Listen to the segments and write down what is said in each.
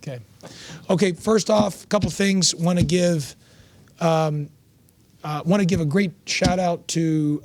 Okay. First off, a couple things. Want to give a great shout out to.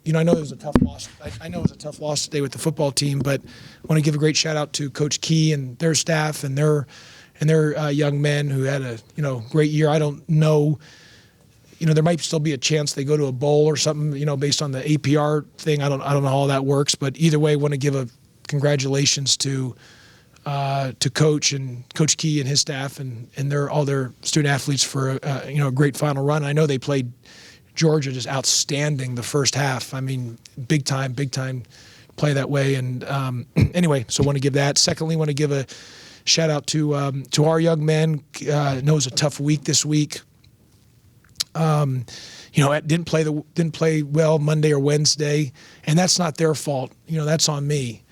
I know it was a tough loss. I know it was a tough loss today with the football team, but I want to give a great shout out to Coach Key and their staff and their young men who had a great year. I don't know. There might still be a chance they go to a bowl or something. Based on the APR thing. I don't know how all that works, but either way, I want to give a congratulations to Coach and Coach Key and his staff and all their student athletes for a great final run. I know they played Georgia just outstanding the first half. I mean, big time play that way. And anyway, so I want to give that. Secondly, I want to give a shout out to our young men. I know it was a tough week this week. Didn't play well Monday or Wednesday, and that's not their fault. That's on me.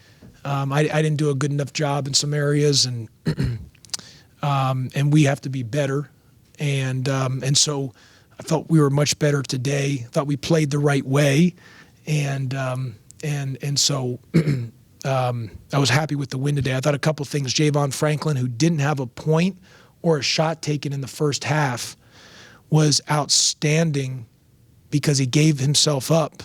I didn't do a good enough job in some areas, and we have to be better. And so I felt we were much better today. I thought we played the right way, and so I was happy with the win today. I thought a couple things. Javon Franklin, who didn't have a point or a shot taken in the first half, was outstanding because he gave himself up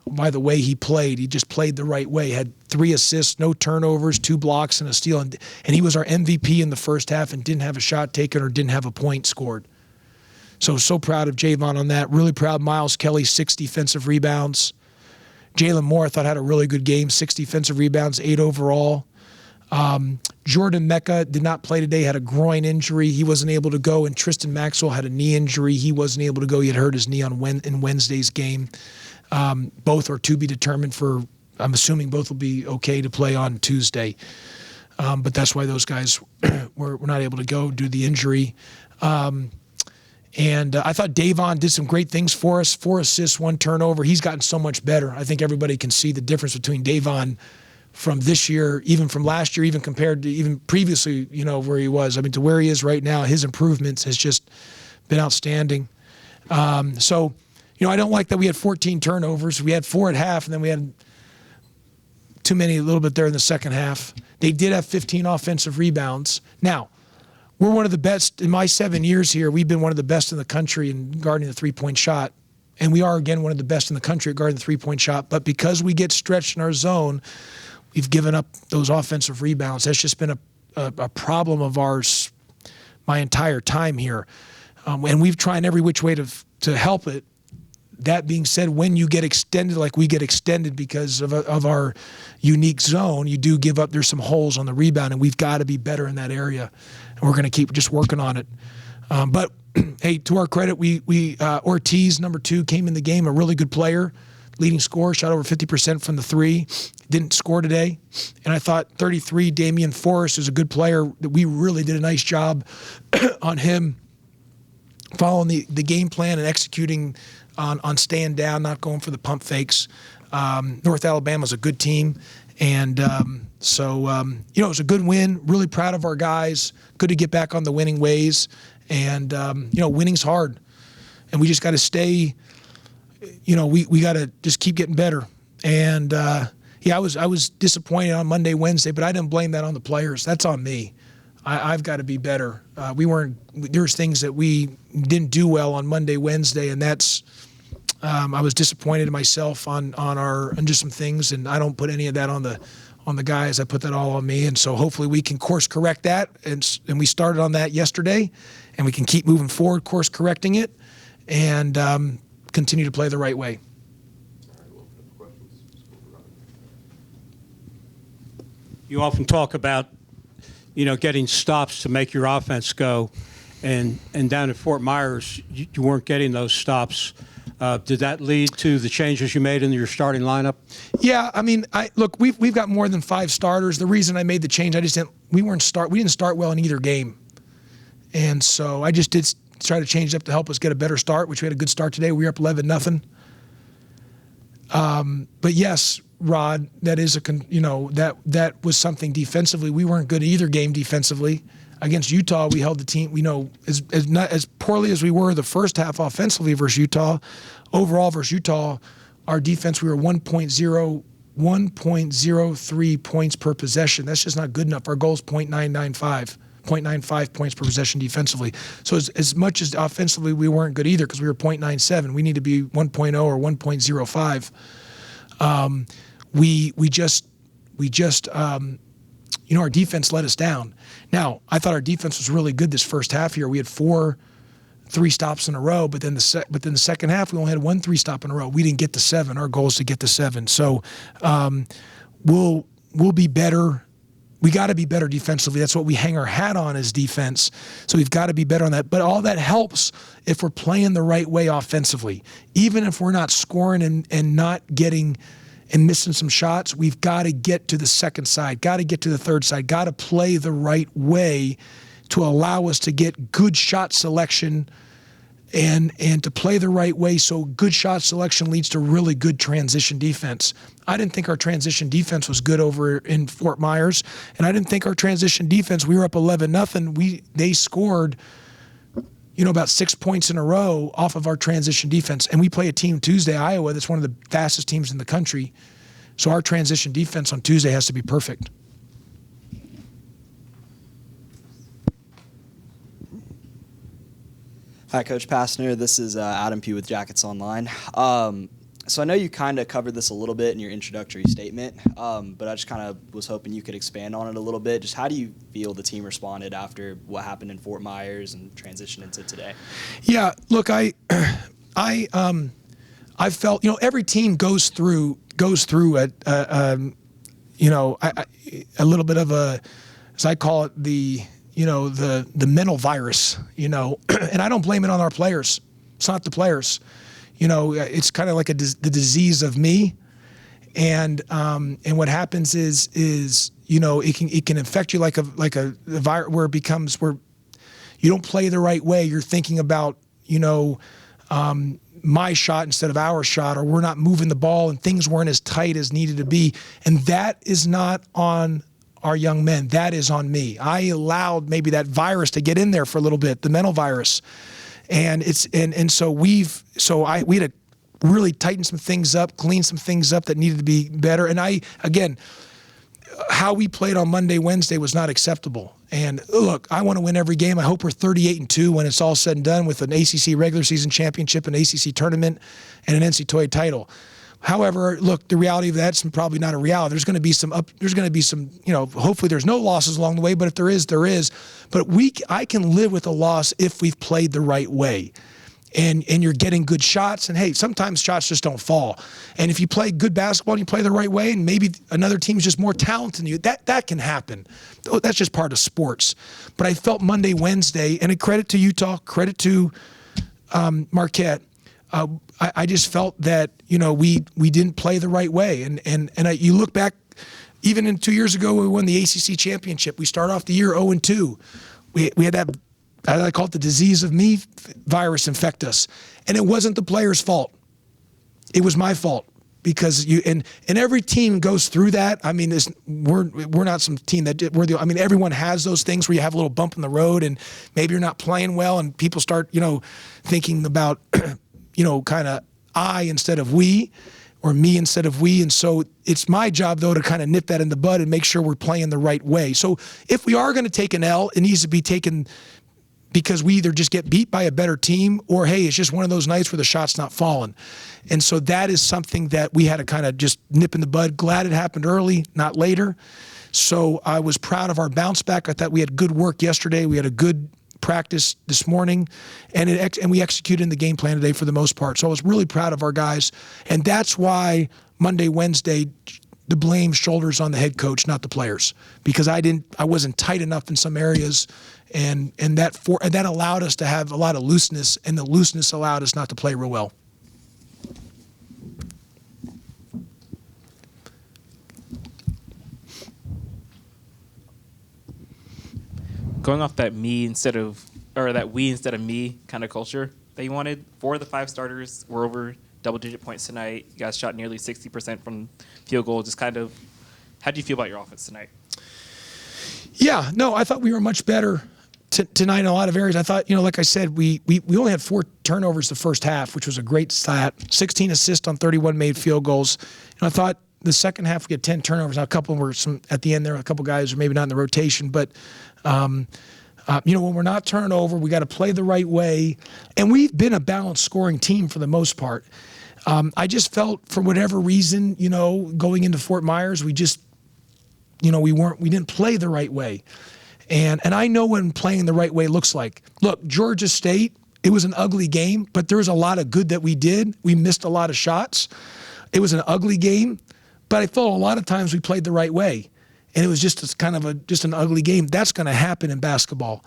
by the way he played. He just played the right way. Had 3 assists, no turnovers, 2 blocks, and a steal. And he was our MVP in the first half and didn't have a shot taken or didn't have a point scored. So proud of Javon on that. Really proud. Miles Kelly, 6 defensive rebounds. Jalen Moore, I thought, had a really good game. 6 defensive rebounds, 8 overall. Jordan Mecca did not play today, had a groin injury. He wasn't able to go. And Tristan Maxwell had a knee injury. He wasn't able to go. He had hurt his knee in Wednesday's game. Both are to be determined for, I'm assuming both will be okay to play on Tuesday. But that's why those guys were not able to go due to the injury. And I thought Davon did some great things for us. 4 assists, 1 turnover. He's gotten so much better. I think everybody can see the difference between Davon from this year, even from last year, even compared to even previously, where he was. I mean, to where he is right now, his improvements has just been outstanding. So, I don't like that we had 14 turnovers. We had 4 at half, and then we had too many a little bit there in the second half. They did have 15 offensive rebounds. Now, we're one of the best in my 7 years here. We've been one of the best in the country in guarding the three-point shot. And we are, again, one of the best in the country at guarding the three-point shot. But because we get stretched in our zone, we've given up those offensive rebounds. That's just been a problem of ours my entire time here. And we've tried every which way to help it. That being said, when you get extended like we get extended because of our unique zone, you do give up. There's some holes on the rebound, and we've got to be better in that area. And we're going to keep just working on it. But, hey, to our credit, we Ortiz, number 2, came in the game, a really good player, leading scorer, shot over 50% from the 3. Didn't score today. And I thought 33, Damian Forrest is a good player. We really did a nice job on him following the game plan and executing on staying down, not going for the pump fakes. North Alabama's a good team. And so it was a good win. Really proud of our guys. Good to get back on the winning ways. And, winning's hard. And we just got to stay, we got to just keep getting better. And, I was disappointed on Monday, Wednesday, but I didn't blame that on the players. That's on me. I've got to be better. There's things that we didn't do well on Monday, Wednesday, and that's, I was disappointed in myself on just some things, and I don't put any of that on the guys. I put that all on me, and so hopefully we can course correct that, and we started on that yesterday, and we can keep moving forward, course correcting it, and continue to play the right way. You often talk about, getting stops to make your offense go, and down at Fort Myers, you weren't getting those stops. Did that lead to the changes you made in your starting lineup? Yeah, I mean, we've got more than 5 starters. The reason I made the change, we didn't start well in either game, and so I just did try to change it up to help us get a better start, which we had a good start today. We were up 11-0. But yes, Rod, that is that was something defensively. We weren't good either game defensively. Against Utah, we held the team, as poorly as we were the first half offensively versus Utah. Overall versus Utah, our defense, we were 1.0 1.03 points per possession. That's just not good enough. Our goal is 0.95 points per possession defensively. So as much as offensively we weren't good either because we were 0.97. We need to be 1.0 or 1.05. Our defense let us down. Now, I thought our defense was really good this first half here. We had 4 3-stops in a row, but then the second half we only had 1 3-stop in a row. We didn't get to 7. Our goal is to get to 7. So we'll be better. We got to be better defensively. That's what we hang our hat on as defense. So we've got to be better on that. But all that helps if we're playing the right way offensively. Even if we're not scoring and not getting and missing some shots, we've got to get to the second side, got to get to the third side, got to play the right way to allow us to get good shot selection and to play the right way so good shot selection leads to really good transition defense. I didn't think our transition defense was good over in Fort Myers, and I didn't think our transition defense, we were up 11-0. They scored about 6 points in a row off of our transition defense. And we play a team Tuesday, Iowa, that's one of the fastest teams in the country. So our transition defense on Tuesday has to be perfect. Hi, Coach Pastner. This is Adam Pugh with Jackets Online. So I know you kind of covered this a little bit in your introductory statement, but I just kind of was hoping you could expand on it a little bit. Just how do you feel the team responded after what happened in Fort Myers and transitioned into today? Yeah, look, I felt every team goes through a little bit of a, as I call it, the mental virus, and I don't blame it on our players. It's not the players. It's kind of like the disease of me, and what happens is it can affect you like a virus where it becomes where you don't play the right way. You're thinking about my shot instead of our shot, or we're not moving the ball and things weren't as tight as needed to be, and that is not on our young men. That is on me. I allowed maybe that virus to get in there for a little bit, the mental virus. And so we had to really tighten some things up, clean some things up that needed to be better. And how we played on Monday, Wednesday was not acceptable. And look, I want to win every game. I hope we're 38-2 when it's all said and done with an ACC regular season championship, an ACC tournament, and an NCAA title. However, look, the reality of that's probably not a reality. There's going to be some hopefully there's no losses along the way, but if there is, there is. But I can live with a loss if we've played the right way. And you're getting good shots, and hey, sometimes shots just don't fall. And if you play good basketball and you play the right way, and maybe another team's just more talented than you, that can happen. That's just part of sports. But I felt Monday, Wednesday, and a credit to Utah, credit to Marquette. I just felt that we didn't play the right way, and you look back, even in 2 years ago when we won the ACC championship, we started off the year 0-2. We had that, as I call it, the disease of me virus infect us, and it wasn't the players' fault. It was my fault because and every team goes through that. I mean, we're not some team that everyone has those things where you have a little bump in the road, and maybe you're not playing well, and people start thinking about. Kind of I instead of we, or me instead of we. And so it's my job, though, to kind of nip that in the bud and make sure we're playing the right way. So if we are going to take an L, it needs to be taken because we either just get beat by a better team or, hey, it's just one of those nights where the shot's not falling. And so that is something that we had to kind of just nip in the bud. Glad it happened early, not later. So I was proud of our bounce back. I thought we had good work yesterday. We had a good practice this morning, and we executed in the game plan today for the most part. So I was really proud of our guys, and that's why Monday, Wednesday, the blame shoulders on the head coach, not the players, because I wasn't tight enough in some areas, and that allowed us to have a lot of looseness, and the looseness allowed us not to play real well. Going off that we instead of me kind of culture that you wanted, 4 of the 5 starters were over double-digit points tonight. You guys shot nearly 60% from field goal. Just kind of, how do you feel about your offense tonight? Yeah, no, I thought we were much better tonight in a lot of areas. I thought, like I said, we only had 4 turnovers the first half, which was a great stat. 16 assists on 31 made field goals. I thought the second half, we get 10 turnovers. Now, a couple were some at the end there. A couple guys are maybe not in the rotation, but when we're not turning over, we got to play the right way. And we've been a balanced scoring team for the most part. I just felt, for whatever reason, going into Fort Myers, we just, we didn't play the right way. And I know what playing the right way looks like. Look, Georgia State, it was an ugly game, but there was a lot of good that we did. We missed a lot of shots. It was an ugly game, but I felt a lot of times we played the right way. And it was just kind of just an ugly game. That's going to happen in basketball.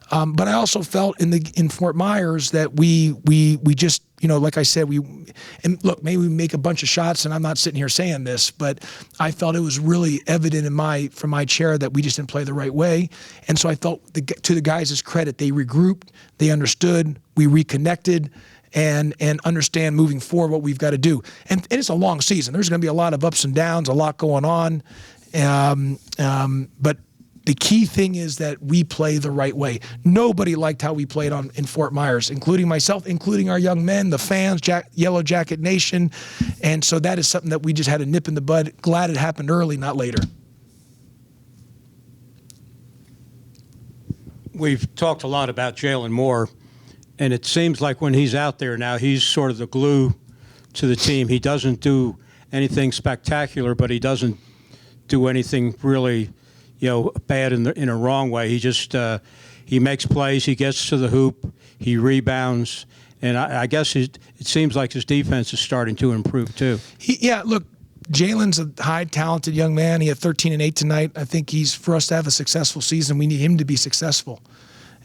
But I also felt in Fort Myers that we just, like I said, and look, maybe we make a bunch of shots, and I'm not sitting here saying this, but I felt it was really evident from my chair that we just didn't play the right way. And so I felt, to the guys' credit, they regrouped, they understood, we reconnected, and understand moving forward what we've got to do. And it's a long season. There's going to be a lot of ups and downs, a lot going on. But the key thing is that we play the right way. Nobody liked how we played in Fort Myers, including myself, including our young men, the fans, Yellow Jacket Nation. And so that is something that we just had a nip in the bud. Glad it happened early, not later. We've talked a lot about Jalen Moore, and it seems like when he's out there now, he's sort of the glue to the team. He doesn't do anything spectacular, but he doesn't do anything really, bad in a wrong way. He just he makes plays, he gets to the hoop, he rebounds, and I guess it seems like his defense is starting to improve too. Look, Jalen's a high talented young man. He had 13 and 8 tonight. I think for us to have a successful season, we need him to be successful,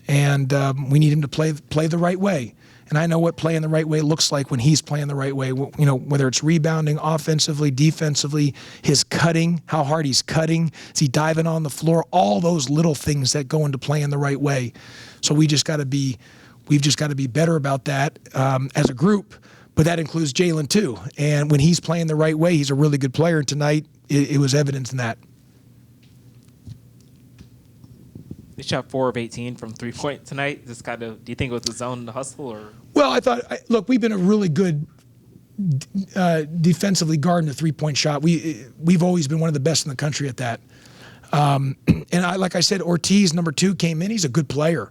and we need him to play the right way. And I know what playing the right way looks like when he's playing the right way, whether it's rebounding, offensively, defensively, his cutting, how hard he's cutting, is he diving on the floor, all those little things that go into playing the right way. So we've just got to be better about that as a group, but that includes Jalen too. And when he's playing the right way, he's a really good player. And tonight, it was evident in that. They shot 4 of 18 from 3-point tonight. Do you think it was the zone, the hustle, or? Well, I thought, look, we've been a really good defensively guarding the 3-point shot. We've always been one of the best in the country at that. And like I said, Ortiz, number 2, came in. He's a good player,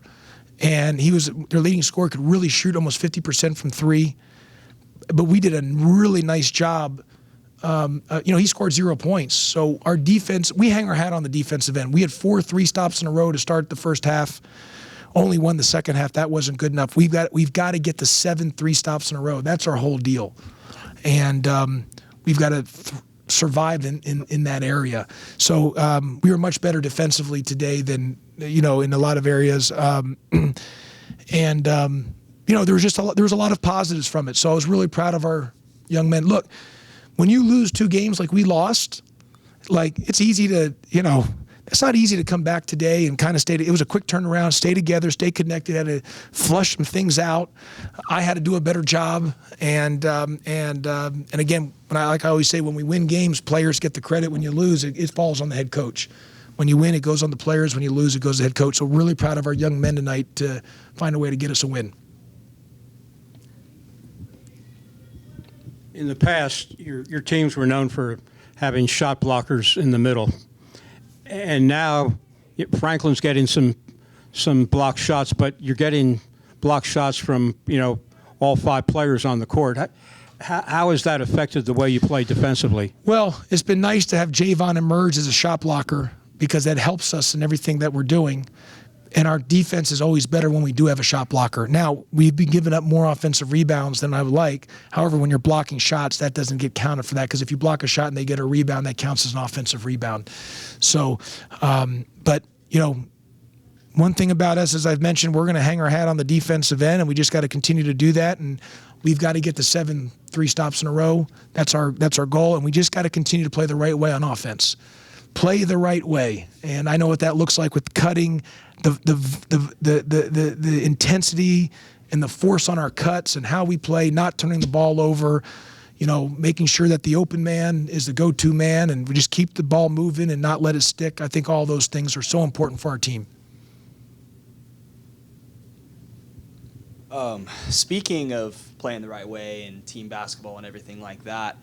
and he was their leading scorer. Could really shoot almost 50% from 3. But we did a really nice job. He scored 0 points. So our defense, we hang our hat on the defensive end. We had 4 3-stops in a row to start the first half. Only won the second half. That wasn't good enough. We've got to get to 7 3-stops in a row. That's our whole deal. And we've got to survive in that area. So we were much better defensively today than in a lot of areas. There was a lot of positives from it. So I was really proud of our young men. Look, when you lose 2 games like we lost, it's easy to, it's not easy to come back today and kind of it was a quick turnaround, stay together, stay connected, had to flush some things out. I had to do a better job. And again, I always say, when we win games, players get the credit. When you lose, it falls on the head coach. When you win, it goes on the players. When you lose, it goes to the head coach. So really proud of our young men tonight to find a way to get us a win. In the past, your teams were known for having shot blockers in the middle, and now Franklin's getting some block shots, but you're getting block shots from all 5 players on the court. How has that affected the way you play defensively? Well, it's been nice to have Javon emerge as a shot blocker, because that helps us in everything that we're doing. And our defense is always better when we do have a shot blocker. Now, we've been giving up more offensive rebounds than I would like. However, when you're blocking shots, that doesn't get counted for that, because if you block a shot and they get a rebound, that counts as an offensive rebound. So, but one thing about us, as I've mentioned, we're going to hang our hat on the defensive end, and we just got to continue to do that. And we've got to get to 7 3-stops in a row. That's our goal, and we just got to continue to play the right way on offense. Play the right way, and I know what that looks like with cutting, the intensity and the force on our cuts, and how we play, not turning the ball over, making sure that the open man is the go-to man, and we just keep the ball moving and not let it stick. I think all those things are so important for our team. Speaking of playing the right way and team basketball and everything like that,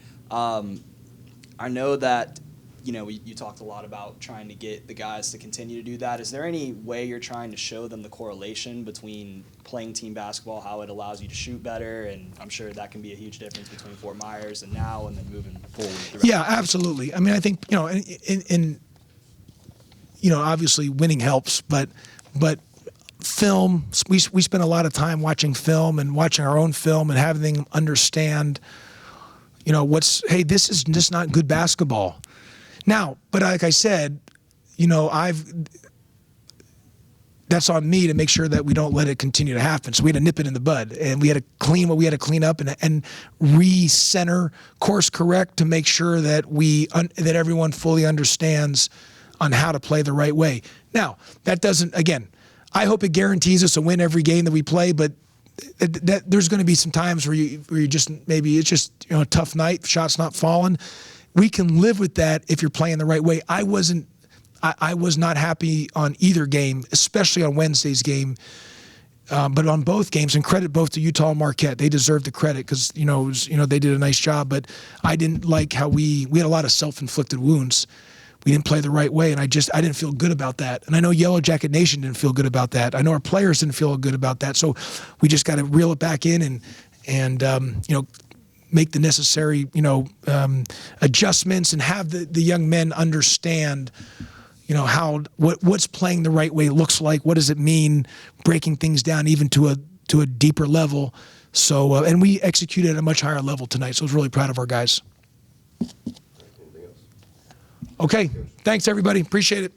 I know that, you talked a lot about trying to get the guys to continue to do that. Is there any way you're trying to show them the correlation between playing team basketball, how it allows you to shoot better? And I'm sure that can be a huge difference between Fort Myers and now and then moving forward. Yeah, absolutely. I mean, I think, obviously winning helps, but film, we spend a lot of time watching film and watching our own film and having them understand, hey, this is just not good basketball. Now, but like I said, that's on me to make sure that we don't let it continue to happen. So we had to nip it in the bud, and we had to clean what we had to clean up and recenter, course correct to make sure that that everyone fully understands on how to play the right way. Now, that doesn't, again, I hope it guarantees us a win every game that we play, but there's going to be some times where you just, maybe it's just a tough night, shots not falling. We can live with that if you're playing the right way. I was not happy on either game, especially on Wednesday's game, but on both games. And credit both to Utah and Marquette; they deserve the credit because they did a nice job. But I didn't like how we had a lot of self-inflicted wounds. We didn't play the right way, and I didn't feel good about that. And I know Yellow Jacket Nation didn't feel good about that. I know our players didn't feel good about that. So we just got to reel it back in and make the necessary adjustments and have the young men understand what's playing the right way looks like. What does it mean? Breaking things down even to a deeper level. So and we executed at a much higher level tonight. So I was really proud of our guys. Okay, thanks everybody. Appreciate it.